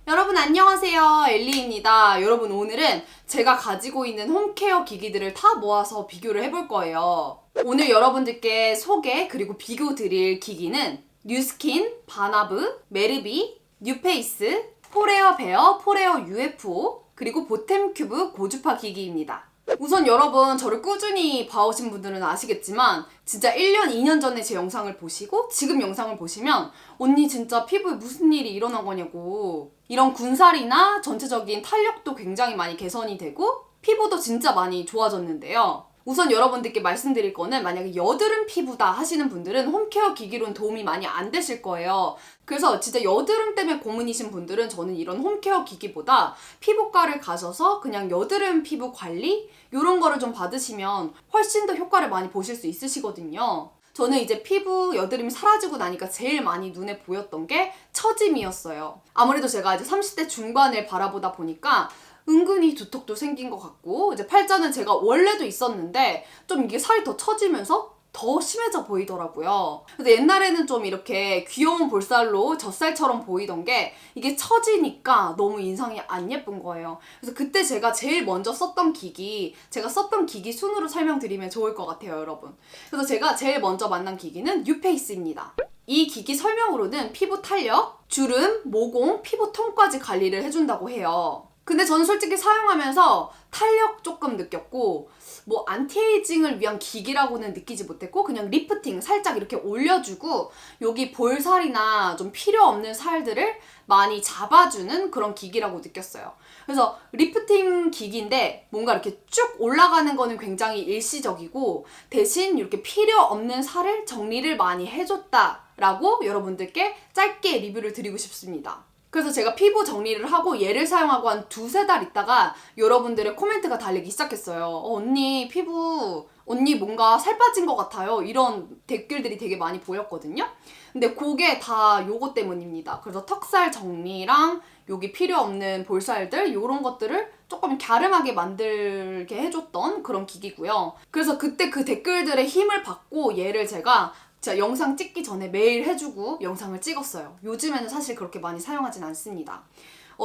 여러분 안녕하세요, 엘리입니다. 여러분 오늘은 제가 가지고 있는 홈케어 기기들을 다 모아서 비교를 해볼 거예요. 오늘 여러분들께 소개 그리고 비교 드릴 기기는 뉴스킨, 바나브, 메르비, 뉴페이스, 포레어 베어, 포레어 UFO, 그리고 보템큐브 고주파 기기입니다. 우선 여러분 저를 꾸준히 봐오신 분들은 아시겠지만 진짜 1년, 2년 전에 제 영상을 보시고 지금 영상을 보시면 언니 진짜 피부에 무슨 일이 일어난 거냐고, 이런 군살이나 전체적인 탄력도 굉장히 많이 개선이 되고 피부도 진짜 많이 좋아졌는데요. 우선 여러분들께 말씀드릴 거는 만약에 여드름 피부다 하시는 분들은 홈케어 기기로는 도움이 많이 안 되실 거예요. 그래서 진짜 여드름 때문에 고민이신 분들은 저는 이런 홈케어 기기보다 피부과를 가셔서 그냥 여드름 피부 관리 이런 거를 좀 받으시면 훨씬 더 효과를 많이 보실 수 있으시거든요. 저는 이제 피부 여드름이 사라지고 나니까 제일 많이 눈에 보였던 게 처짐이었어요. 아무래도 제가 이제 30대 중반을 바라보다 보니까 은근히 두통도 생긴 것 같고, 이제 팔자는 제가 원래도 있었는데 좀 이게 살이 더 처지면서 더 심해져 보이더라고요. 그래서 옛날에는 좀 이렇게 귀여운 볼살로 젖살처럼 보이던 게 이게 처지니까 너무 인상이 안 예쁜 거예요. 그래서 그때 제가 제일 먼저 썼던 기기, 제가 썼던 기기 순으로 설명드리면 좋을 것 같아요, 여러분. 그래서 제가 제일 먼저 만난 기기는 뉴페이스입니다. 이 기기 설명으로는 피부 탄력, 주름, 모공, 피부통까지 관리를 해준다고 해요. 근데 저는 솔직히 사용하면서 탄력 조금 느꼈고 뭐 안티에이징을 위한 기기라고는 느끼지 못했고 그냥 리프팅 살짝 이렇게 올려주고 여기 볼살이나 좀 필요 없는 살들을 많이 잡아주는 그런 기기라고 느꼈어요. 그래서 리프팅 기기인데 뭔가 이렇게 쭉 올라가는 거는 굉장히 일시적이고 대신 이렇게 필요 없는 살을 정리를 많이 해줬다라고 여러분들께 짧게 리뷰를 드리고 싶습니다. 그래서 제가 피부 정리를 하고 얘를 사용하고 한 두세 달 있다가 여러분들의 코멘트가 달리기 시작했어요. 언니 뭔가 살 빠진 것 같아요. 이런 댓글들이 되게 많이 보였거든요. 근데 그게 다 요거 때문입니다. 그래서 턱살 정리랑 여기 필요 없는 볼살들 이런 것들을 조금 갸름하게 만들게 해줬던 그런 기기고요. 그래서 그때 그 댓글들의 힘을 받고 얘를 제가 영상 찍기 전에 매일 해주고 영상을 찍었어요. 요즘에는 사실 그렇게 많이 사용하진 않습니다.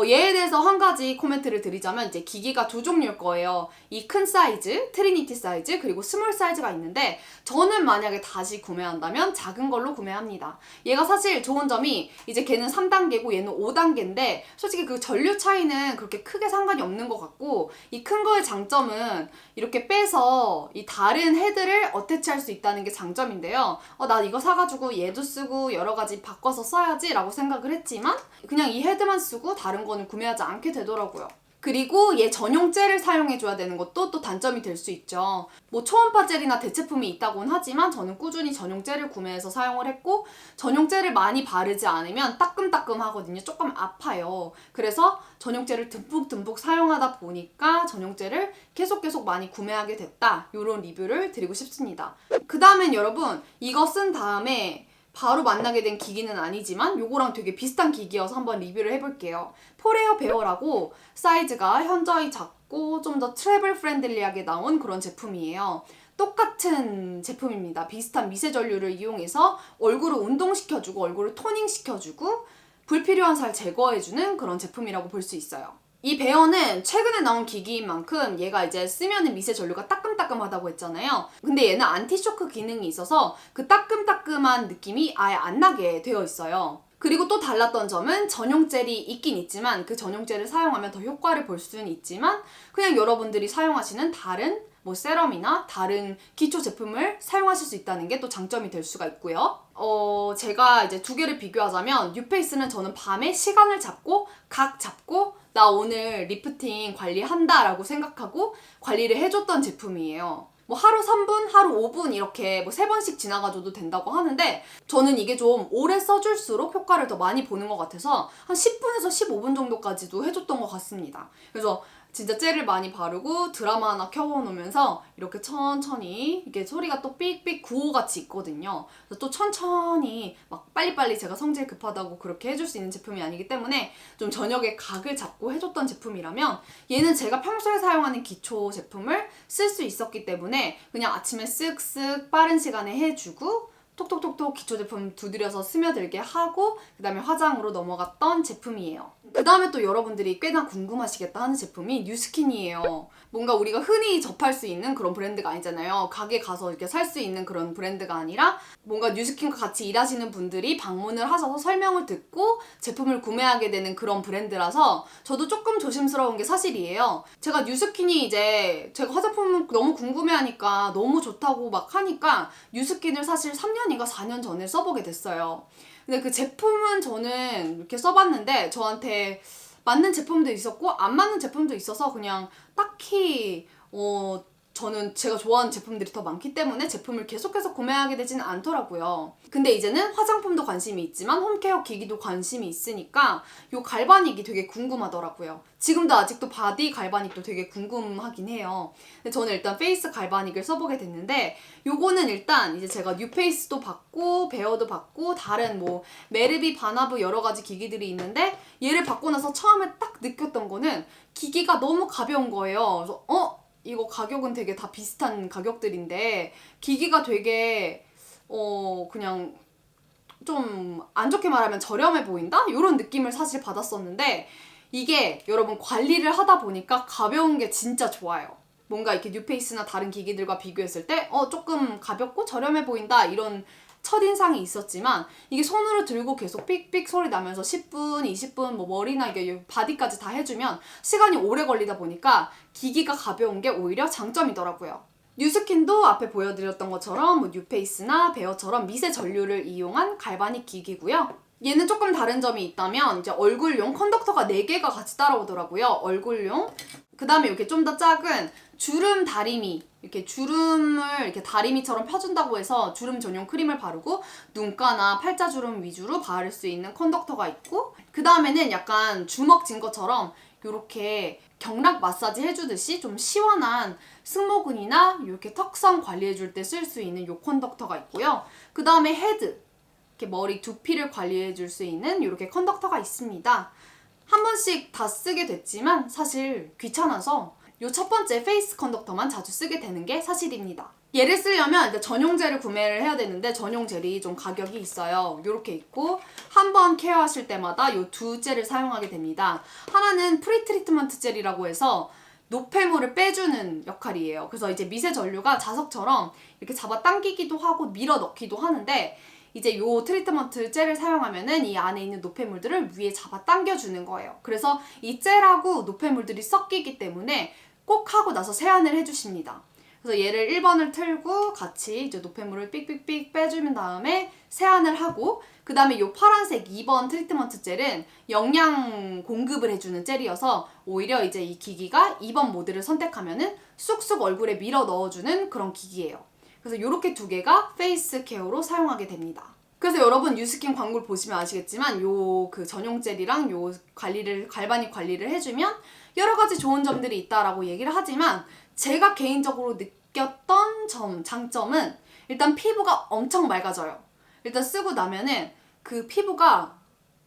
얘에 대해서 한 가지 코멘트를 드리자면 이제 기기가 두 종류일 거예요. 이 큰 사이즈, 트리니티 사이즈, 그리고 스몰 사이즈가 있는데 저는 만약에 다시 구매한다면 작은 걸로 구매합니다. 얘가 사실 좋은 점이 이제 걔는 3단계고 얘는 5단계인데 솔직히 그 전류 차이는 그렇게 크게 상관이 없는 것 같고 이 큰 거의 장점은 이렇게 빼서 이 다른 헤드를 어태치할 수 있다는 게 장점인데요. 나 이거 사가지고 얘도 쓰고 여러 가지 바꿔서 써야지 라고 생각을 했지만 그냥 이 헤드만 쓰고 다른 거는 구매하지 않게 되더라고요. 그리고 얘 전용 젤을 사용해줘야 되는 것도 또 단점이 될 수 있죠. 뭐 초음파 젤이나 대체품이 있다고는 하지만 저는 꾸준히 전용 젤을 구매해서 사용을 했고 전용 젤을 많이 바르지 않으면 따끔따끔 하거든요. 조금 아파요. 그래서 전용 젤을 듬뿍듬뿍 사용하다 보니까 전용 젤을 계속 많이 구매하게 됐다. 이런 리뷰를 드리고 싶습니다. 그 다음엔 여러분 이거 쓴 다음에 바로 만나게 된 기기는 아니지만 요거랑 되게 비슷한 기기여서 한번 리뷰를 해볼게요. 포레어 베어라고 사이즈가 현저히 작고 좀 더 트래블 프렌들리하게 나온 그런 제품이에요. 똑같은 제품입니다. 비슷한 미세 전류를 이용해서 얼굴을 운동시켜주고 얼굴을 토닝시켜주고 불필요한 살 제거해주는 그런 제품이라고 볼 수 있어요. 이 베어는 최근에 나온 기기인 만큼 얘가 이제 쓰면은 미세 전류가 따끔따끔하다고 했잖아요. 근데 얘는 안티쇼크 기능이 있어서 그 따끔따끔한 느낌이 아예 안 나게 되어 있어요. 그리고 또 달랐던 점은 전용 젤이 있긴 있지만 그 전용 젤을 사용하면 더 효과를 볼 수는 있지만 그냥 여러분들이 사용하시는 다른 뭐 세럼이나 다른 기초 제품을 사용하실 수 있다는 게 또 장점이 될 수가 있고요. 제가 이제 두 개를 비교하자면 뉴페이스는 저는 밤에 시간을 잡고 각 잡고 나 오늘 리프팅 관리한다 라고 생각하고 관리를 해줬던 제품이에요. 뭐 하루 3분, 하루 5분 이렇게 뭐 3번씩 지나가줘도 된다고 하는데 저는 이게 좀 오래 써줄수록 효과를 더 많이 보는 것 같아서 한 10분에서 15분 정도까지도 해줬던 것 같습니다. 그래서 진짜 젤을 많이 바르고 드라마 하나 켜놓으면서 이렇게 천천히 이게 소리가 또 삑삑 구호같이 있거든요. 그래서 또 천천히 막 빨리빨리 제가 성질 급하다고 그렇게 해줄 수 있는 제품이 아니기 때문에 좀 저녁에 각을 잡고 해줬던 제품이라면 얘는 제가 평소에 사용하는 기초 제품을 쓸 수 있었기 때문에 그냥 아침에 쓱쓱 빠른 시간에 해주고 톡톡톡톡 기초 제품 두드려서 스며들게 하고 그 다음에 화장으로 넘어갔던 제품이에요. 그 다음에 또 여러분들이 꽤나 궁금하시겠다 하는 제품이 뉴스킨이에요. 뭔가 우리가 흔히 접할 수 있는 그런 브랜드가 아니잖아요. 가게 가서 이렇게 살 수 있는 그런 브랜드가 아니라 뭔가 뉴스킨과 같이 일하시는 분들이 방문을 하셔서 설명을 듣고 제품을 구매하게 되는 그런 브랜드라서 저도 조금 조심스러운 게 사실이에요. 제가 뉴스킨이 이제 제가 화장품을 너무 궁금해하니까 너무 좋다고 막 하니까 뉴스킨을 사실 3년인가 4년 전에 써보게 됐어요. 근데 그 제품은 저는 이렇게 써봤는데 저한테 맞는 제품도 있었고 안 맞는 제품도 있어서 그냥 딱히 저는 제가 좋아하는 제품들이 더 많기 때문에 제품을 계속해서 구매하게 되지는 않더라고요. 근데 이제는 화장품도 관심이 있지만 홈케어 기기도 관심이 있으니까 요 갈바닉이 되게 궁금하더라고요. 지금도 아직도 바디 갈바닉도 되게 궁금하긴 해요. 근데 저는 일단 페이스 갈바닉을 써보게 됐는데 요거는 일단 이제 제가 뉴페이스도 받고 베어도 받고 다른 뭐 메르비, 바나브 여러 가지 기기들이 있는데 얘를 받고 나서 처음에 딱 느꼈던 거는 기기가 너무 가벼운 거예요. 그래서 이거 가격은 되게 다 비슷한 가격들인데 기기가 되게 그냥 좀 안 좋게 말하면 저렴해 보인다? 이런 느낌을 사실 받았었는데 이게 여러분 관리를 하다 보니까 가벼운 게 진짜 좋아요. 뭔가 이렇게 뉴페이스나 다른 기기들과 비교했을 때 조금 가볍고 저렴해 보인다 이런 첫인상이 있었지만 이게 손으로 들고 계속 삑삑 소리 나면서 10분, 20분 뭐 머리나 이게 바디까지 다 해주면 시간이 오래 걸리다 보니까 기기가 가벼운 게 오히려 장점이더라고요. 뉴스킨도 앞에 보여드렸던 것처럼 뭐 뉴페이스나 베어처럼 미세 전류를 이용한 갈바닉 기기고요. 얘는 조금 다른 점이 있다면 이제 얼굴용 컨덕터가 4개가 같이 따라오더라고요. 얼굴용. 그 다음에 이렇게 좀 더 작은 주름 다리미, 이렇게 주름을 이렇게 다리미처럼 펴준다고 해서 주름 전용 크림을 바르고 눈가나 팔자주름 위주로 바를 수 있는 컨덕터가 있고 그 다음에는 약간 주먹 쥔 것처럼 이렇게 경락 마사지 해주듯이 좀 시원한 승모근이나 이렇게 턱선 관리해줄 때 쓸 수 있는 요 컨덕터가 있고요. 그 다음에 헤드, 이렇게 머리 두피를 관리해줄 수 있는 이렇게 컨덕터가 있습니다. 한 번씩 다 쓰게 됐지만 사실 귀찮아서 요 첫 번째 페이스 컨덕터만 자주 쓰게 되는 게 사실입니다. 얘를 쓰려면 이제 전용 젤을 구매를 해야 되는데 전용 젤이 좀 가격이 있어요. 요렇게 있고 한 번 케어하실 때마다 요 두 젤을 사용하게 됩니다. 하나는 프리 트리트먼트 젤이라고 해서 노폐물을 빼주는 역할이에요. 그래서 이제 미세 전류가 자석처럼 이렇게 잡아 당기기도 하고 밀어 넣기도 하는데 이제 요 트리트먼트 젤을 사용하면은 이 안에 있는 노폐물들을 위에 잡아 당겨주는 거예요. 그래서 이 젤하고 노폐물들이 섞이기 때문에 꼭 하고 나서 세안을 해주십니다. 그래서 얘를 1번을 틀고 같이 이제 노폐물을 삑삑삑 빼주는 다음에 세안을 하고 그 다음에 요 파란색 2번 트리트먼트 젤은 영양 공급을 해주는 젤이어서 오히려 이제 이 기기가 2번 모드를 선택하면은 쑥쑥 얼굴에 밀어 넣어주는 그런 기기예요. 그래서 이렇게 두 개가 페이스 케어로 사용하게 됩니다. 그래서 여러분 뉴스킨 광고를 보시면 아시겠지만 요 그 전용 젤이랑 요 갈바닉 관리를 해주면 여러 가지 좋은 점들이 있다라고 얘기를 하지만 제가 개인적으로 느꼈던 장점은 일단 피부가 엄청 맑아져요. 일단 쓰고 나면은 그 피부가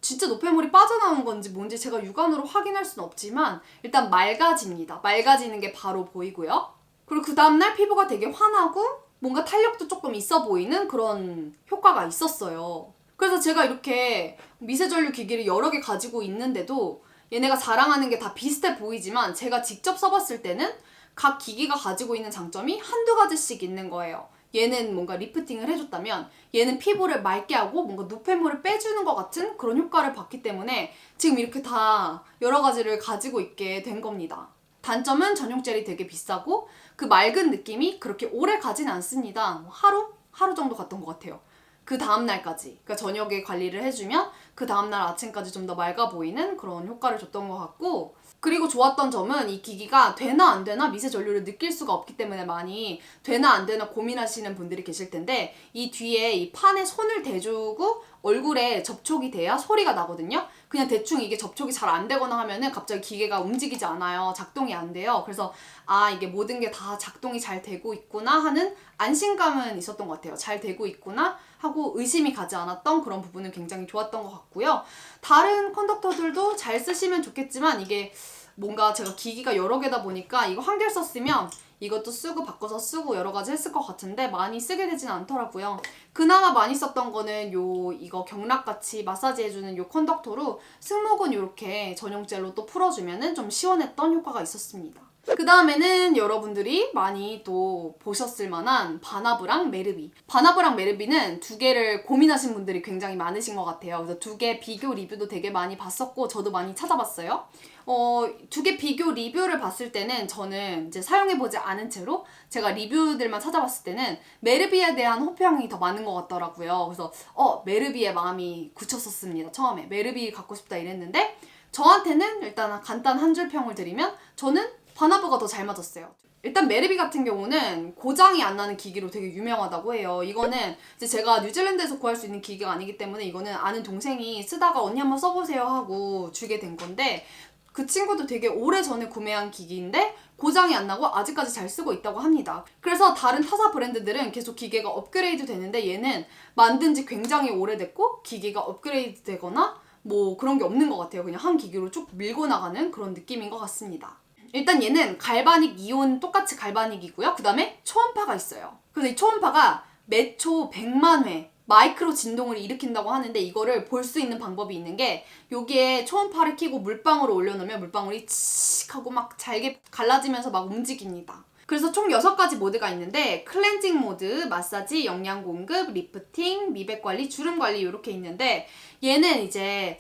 진짜 노폐물이 빠져나온 건지 뭔지 제가 육안으로 확인할 수는 없지만 일단 맑아집니다. 맑아지는 게 바로 보이고요. 그리고 그 다음날 피부가 되게 환하고 뭔가 탄력도 조금 있어 보이는 그런 효과가 있었어요. 그래서 제가 이렇게 미세전류 기기를 여러 개 가지고 있는데도 얘네가 자랑하는 게 다 비슷해 보이지만 제가 직접 써봤을 때는 각 기기가 가지고 있는 장점이 한두 가지씩 있는 거예요. 얘는 뭔가 리프팅을 해줬다면 얘는 피부를 맑게 하고 뭔가 노폐물을 빼주는 것 같은 그런 효과를 받기 때문에 지금 이렇게 다 여러 가지를 가지고 있게 된 겁니다. 단점은 전용 젤이 되게 비싸고 그 맑은 느낌이 그렇게 오래 가진 않습니다. 하루 정도 갔던 것 같아요. 그 다음날까지. 그러니까 저녁에 관리를 해주면 그 다음날 아침까지 좀 더 맑아 보이는 그런 효과를 줬던 것 같고 그리고 좋았던 점은 이 기기가 되나 안 되나 미세 전류를 느낄 수가 없기 때문에 많이 되나 안 되나 고민하시는 분들이 계실 텐데 이 뒤에 이 판에 손을 대주고 얼굴에 접촉이 돼야 소리가 나거든요. 그냥 대충 이게 접촉이 잘 안 되거나 하면은 갑자기 기계가 움직이지 않아요. 작동이 안 돼요. 그래서 이게 모든 게 다 작동이 잘 되고 있구나 하는 안심감은 있었던 것 같아요. 잘 되고 있구나 하고 의심이 가지 않았던 그런 부분은 굉장히 좋았던 것 같고요. 다른 컨덕터들도 잘 쓰시면 좋겠지만 이게 뭔가 제가 기기가 여러 개다 보니까 이거 한 개를 썼으면 이것도 쓰고 바꿔서 쓰고 여러 가지 했을 것 같은데 많이 쓰게 되진 않더라고요. 그나마 많이 썼던 거는 이거 경락같이 마사지 해주는 요 컨덕터로 승모근 이렇게 전용 젤로 또 풀어주면은 좀 시원했던 효과가 있었습니다. 그 다음에는 여러분들이 많이 또 보셨을 만한 바나브랑 메르비. 바나브랑 메르비는 두 개를 고민하신 분들이 굉장히 많으신 것 같아요. 그래서 두 개 비교 리뷰도 되게 많이 봤었고 저도 많이 찾아봤어요. 두 개 비교 리뷰를 봤을 때는 저는 이제 사용해보지 않은 채로 제가 리뷰들만 찾아봤을 때는 메르비에 대한 호평이 더 많은 것 같더라고요. 그래서 메르비에 마음이 굳혔었습니다. 처음에 메르비 갖고 싶다 이랬는데 저한테는 일단 간단 한 줄 평을 드리면 저는 바나브가 더 잘 맞았어요. 일단 메르비 같은 경우는 고장이 안 나는 기기로 되게 유명하다고 해요. 이거는 이제 제가 뉴질랜드에서 구할 수 있는 기기가 아니기 때문에 이거는 아는 동생이 쓰다가 언니 한번 써보세요 하고 주게 된 건데 그 친구도 되게 오래전에 구매한 기기인데 고장이 안 나고 아직까지 잘 쓰고 있다고 합니다. 그래서 다른 타사 브랜드들은 계속 기계가 업그레이드 되는데 얘는 만든 지 굉장히 오래됐고 기기가 업그레이드 되거나 뭐 그런 게 없는 것 같아요. 그냥 한 기기로 쭉 밀고 나가는 그런 느낌인 것 같습니다. 일단 얘는 갈바닉 이온 똑같이 갈바닉이고요. 그 다음에 초음파가 있어요. 그래서 이 초음파가 매초 100만 회 마이크로 진동을 일으킨다고 하는데 이거를 볼 수 있는 방법이 있는 게 여기에 초음파를 켜고 물방울을 올려놓으면 물방울이 치익 하고 막 잘게 갈라지면서 막 움직입니다. 그래서 총 6가지 모드가 있는데 클렌징 모드, 마사지, 영양 공급, 리프팅, 미백 관리, 주름 관리 이렇게 있는데 얘는 이제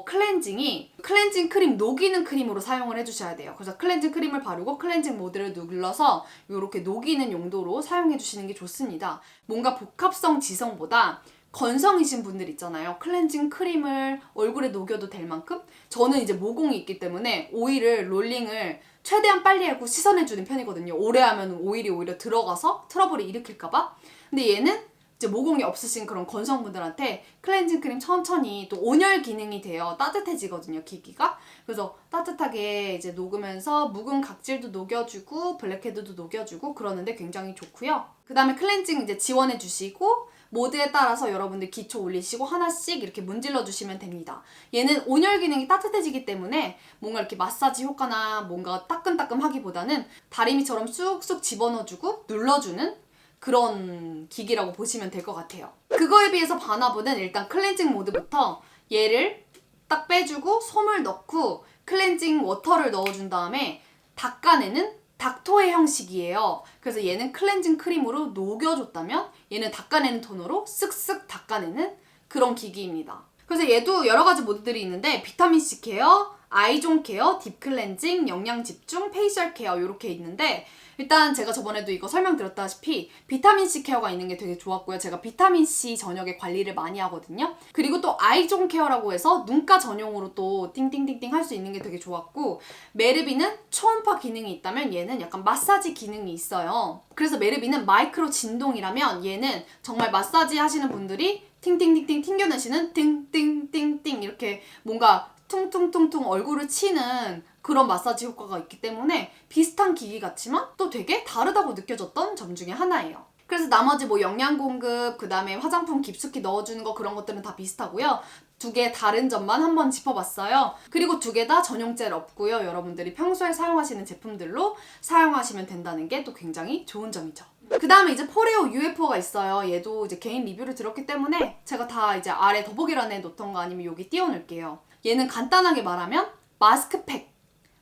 클렌징 크림 녹이는 크림으로 사용을 해주셔야 돼요. 그래서 클렌징 크림을 바르고 클렌징 모드를 눌러서 이렇게 녹이는 용도로 사용해 주시는 게 좋습니다. 뭔가 복합성 지성보다 건성이신 분들 있잖아요. 클렌징 크림을 얼굴에 녹여도 될 만큼 저는 이제 모공이 있기 때문에 오일을 롤링을 최대한 빨리 하고 씻어내주는 편이거든요. 오래 하면 오일이 오히려 들어가서 트러블을 일으킬까봐. 근데 얘는 이제 모공이 없으신 그런 건성분들한테 클렌징 크림 천천히 또 온열 기능이 돼요. 따뜻해지거든요, 기기가. 그래서 따뜻하게 이제 녹으면서 묵은 각질도 녹여주고 블랙헤드도 녹여주고 그러는데 굉장히 좋고요. 그 다음에 클렌징 이제 지원해주시고 모드에 따라서 여러분들 기초 올리시고 하나씩 이렇게 문질러 주시면 됩니다. 얘는 온열 기능이 따뜻해지기 때문에 뭔가 이렇게 마사지 효과나 뭔가 따끔따끔 하기보다는 다리미처럼 쑥쑥 집어넣어주고 눌러주는 그런 기기라고 보시면 될 것 같아요. 그거에 비해서 바나브는 일단 클렌징 모드부터 얘를 딱 빼주고 솜을 넣고 클렌징 워터를 넣어준 다음에 닦아내는 닥토의 형식이에요. 그래서 얘는 클렌징 크림으로 녹여줬다면 얘는 닦아내는 톤으로 쓱쓱 닦아내는 그런 기기입니다. 그래서 얘도 여러 가지 모드들이 있는데 비타민C 케어, 아이존 케어, 딥 클렌징, 영양 집중, 페이셜 케어 이렇게 있는데 일단 제가 저번에도 이거 설명드렸다시피 비타민C 케어가 있는 게 되게 좋았고요. 제가 비타민C 저녁에 관리를 많이 하거든요. 그리고 또 아이존 케어라고 해서 눈가 전용으로 또 띵띵띵띵 할 수 있는 게 되게 좋았고 메르비는 초음파 기능이 있다면 얘는 약간 마사지 기능이 있어요. 그래서 메르비는 마이크로 진동이라면 얘는 정말 마사지 하시는 분들이 팅팅팅팅 튕겨내시는 띵띵띵띵 이렇게 뭔가 퉁퉁퉁퉁 얼굴을 치는 그런 마사지 효과가 있기 때문에 비슷한 기기 같지만 또 되게 다르다고 느껴졌던 점 중에 하나예요. 그래서 나머지 뭐 영양 공급, 그 다음에 화장품 깊숙이 넣어주는 거 그런 것들은 다 비슷하고요. 두 개 다른 점만 한번 짚어봤어요. 그리고 두 개 다 전용 젤 없고요. 여러분들이 평소에 사용하시는 제품들로 사용하시면 된다는 게 또 굉장히 좋은 점이죠. 그 다음에 이제 포레오 UFO가 있어요. 얘도 이제 개인 리뷰를 들었기 때문에 제가 다 이제 아래 더보기란에 놓던 거 아니면 여기 띄워놓을게요. 얘는 간단하게 말하면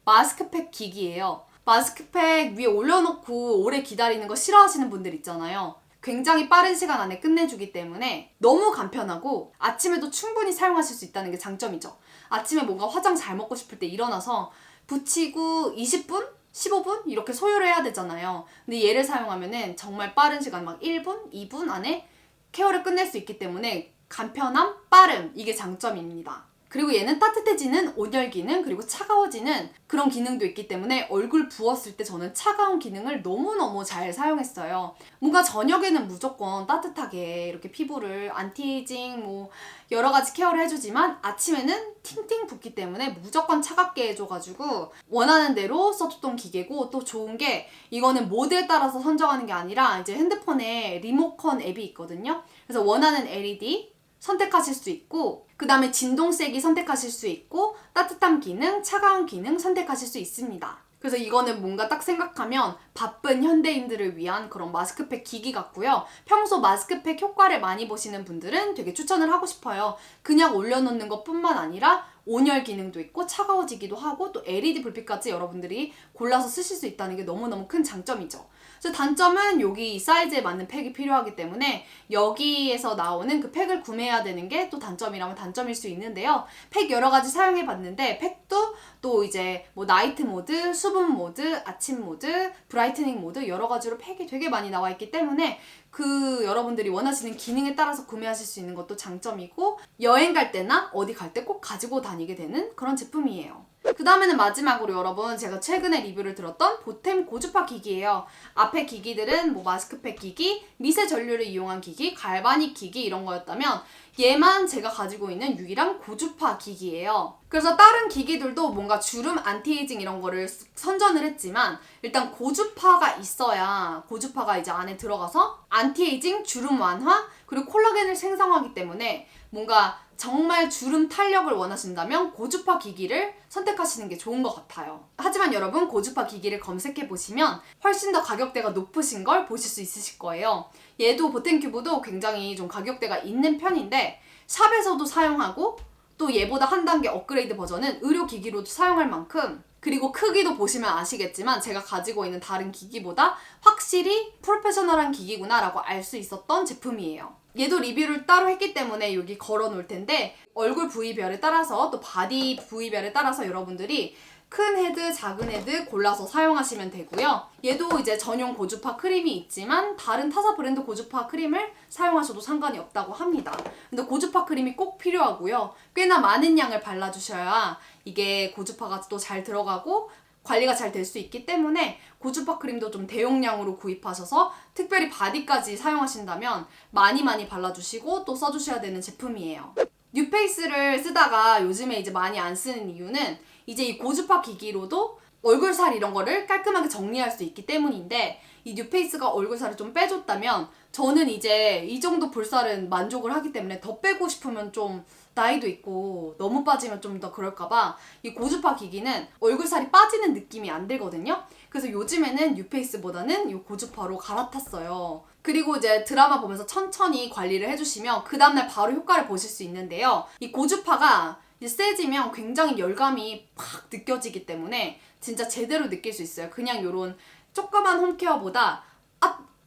마스크팩 기기예요. 마스크팩 위에 올려놓고 오래 기다리는 거 싫어하시는 분들 있잖아요. 굉장히 빠른 시간 안에 끝내주기 때문에 너무 간편하고 아침에도 충분히 사용하실 수 있다는 게 장점이죠. 아침에 뭔가 화장 잘 먹고 싶을 때 일어나서 붙이고 20분? 15분? 이렇게 소요를 해야 되잖아요. 근데 얘를 사용하면은 정말 빠른 시간 막 1분? 2분 안에 케어를 끝낼 수 있기 때문에 간편함, 빠름 이게 장점입니다. 그리고 얘는 따뜻해지는 온열 기능 그리고 차가워지는 그런 기능도 있기 때문에 얼굴 부었을 때 저는 차가운 기능을 너무너무 잘 사용했어요. 뭔가 저녁에는 무조건 따뜻하게 이렇게 피부를 안티에이징 뭐 여러 가지 케어를 해주지만 아침에는 팅팅 붓기 때문에 무조건 차갑게 해줘가지고 원하는 대로 써줬던 기계고 또 좋은 게 이거는 모드에 따라서 선정하는 게 아니라 이제 핸드폰에 리모컨 앱이 있거든요. 그래서 원하는 LED 선택하실 수 있고, 그 다음에 진동 세기 선택하실 수 있고, 따뜻함 기능, 차가운 기능 선택하실 수 있습니다. 그래서 이거는 뭔가 딱 생각하면 바쁜 현대인들을 위한 그런 마스크팩 기기 같고요. 평소 마스크팩 효과를 많이 보시는 분들은 되게 추천을 하고 싶어요. 그냥 올려놓는 것뿐만 아니라 온열 기능도 있고 차가워지기도 하고 또 LED 불빛까지 여러분들이 골라서 쓰실 수 있다는 게 너무너무 큰 장점이죠. 그래서 단점은 여기 사이즈에 맞는 팩이 필요하기 때문에 여기에서 나오는 그 팩을 구매해야 되는 게 또 단점이라면 단점일 수 있는데요. 팩 여러 가지 사용해 봤는데 팩도 또 이제 뭐 나이트 모드, 수분 모드, 아침 모드, 브라이트닝 모드 여러 가지로 팩이 되게 많이 나와 있기 때문에 그 여러분들이 원하시는 기능에 따라서 구매하실 수 있는 것도 장점이고 여행 갈 때나 어디 갈 때 꼭 가지고 다니게 되는 그런 제품이에요. 그 다음에는 마지막으로 여러분 제가 최근에 리뷰를 들었던 보템 고주파 기기예요. 앞에 기기들은 뭐 마스크팩 기기, 미세 전류를 이용한 기기, 갈바닉 기기 이런 거였다면 얘만 제가 가지고 있는 유일한 고주파 기기예요. 그래서 다른 기기들도 뭔가 주름 안티에이징 이런 거를 선전을 했지만 일단 고주파가 있어야 고주파가 이제 안에 들어가서 안티에이징, 주름 완화, 그리고 콜라겐을 생성하기 때문에 뭔가 정말 주름 탄력을 원하신다면 고주파 기기를 선택하시는 게 좋은 것 같아요. 하지만 여러분 고주파 기기를 검색해 보시면 훨씬 더 가격대가 높으신 걸 보실 수 있으실 거예요. 얘도 보템큐브도 굉장히 좀 가격대가 있는 편인데 샵에서도 사용하고 또 얘보다 한 단계 업그레이드 버전은 의료기기로도 사용할 만큼 그리고 크기도 보시면 아시겠지만 제가 가지고 있는 다른 기기보다 확실히 프로페셔널한 기기구나 라고 알 수 있었던 제품이에요. 얘도 리뷰를 따로 했기 때문에 여기 걸어 놓을 텐데 얼굴 부위별에 따라서 또 바디 부위별에 따라서 여러분들이 큰 헤드, 작은 헤드 골라서 사용하시면 되고요. 얘도 이제 전용 고주파 크림이 있지만 다른 타사 브랜드 고주파 크림을 사용하셔도 상관이 없다고 합니다. 근데 고주파 크림이 꼭 필요하고요. 꽤나 많은 양을 발라주셔야 이게 고주파가 또 잘 들어가고 관리가 잘 될 수 있기 때문에 고주파 크림도 좀 대용량으로 구입하셔서 특별히 바디까지 사용하신다면 많이 발라주시고 또 써주셔야 되는 제품이에요. 뉴페이스를 쓰다가 요즘에 이제 많이 안 쓰는 이유는 이제 이 고주파 기기로도 얼굴살 이런 거를 깔끔하게 정리할 수 있기 때문인데 이 뉴페이스가 얼굴살을 좀 빼줬다면 저는 이제 이 정도 볼살은 만족을 하기 때문에 더 빼고 싶으면 좀 나이도 있고 너무 빠지면 좀 더 그럴까봐 이 고주파 기기는 얼굴살이 빠지는 느낌이 안 들거든요. 그래서 요즘에는 뉴페이스보다는 이 고주파로 갈아탔어요. 그리고 이제 드라마 보면서 천천히 관리를 해주시면 그 다음날 바로 효과를 보실 수 있는데요. 이 고주파가 이제 세지면 굉장히 열감이 팍 느껴지기 때문에 진짜 제대로 느낄 수 있어요. 그냥 요런 조그만 홈케어보다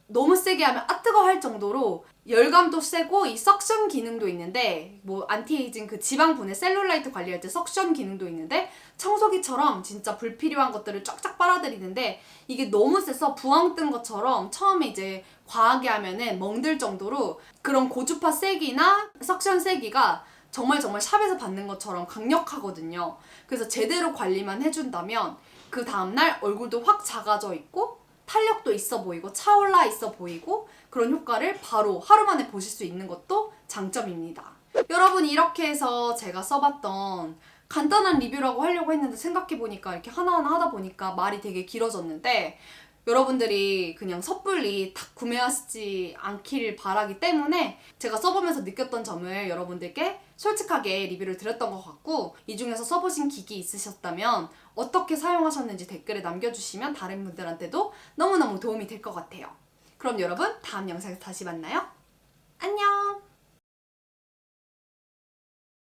너무 세게 하면 뜨거 할 정도로 열감도 세고 이 석션 기능도 있는데 뭐 안티에이징 그 지방 분해 셀룰라이트 관리할 때 석션 기능도 있는데 청소기처럼 진짜 불필요한 것들을 쫙쫙 빨아들이는데 이게 너무 세서 부엉 뜬 것처럼 처음에 이제 과하게 하면은 멍들 정도로 그런 고주파 세기나 석션 세기가 정말 샵에서 받는 것처럼 강력하거든요. 그래서 제대로 관리만 해준다면 그 다음날 얼굴도 확 작아져 있고 탄력도 있어 보이고 차올라 있어 보이고 그런 효과를 바로 하루 만에 보실 수 있는 것도 장점입니다. 여러분 이렇게 해서 제가 써봤던 간단한 리뷰라고 하려고 했는데 생각해보니까 이렇게 하나하나 하다 보니까 말이 되게 길어졌는데 여러분들이 그냥 섣불리 딱 구매하시지 않길 바라기 때문에 제가 써보면서 느꼈던 점을 여러분들께 솔직하게 리뷰를 드렸던 것 같고 이 중에서 써보신 기기 있으셨다면 어떻게 사용하셨는지 댓글에 남겨주시면 다른 분들한테도 너무너무 도움이 될 것 같아요. 그럼 여러분 다음 영상에서 다시 만나요. 안녕!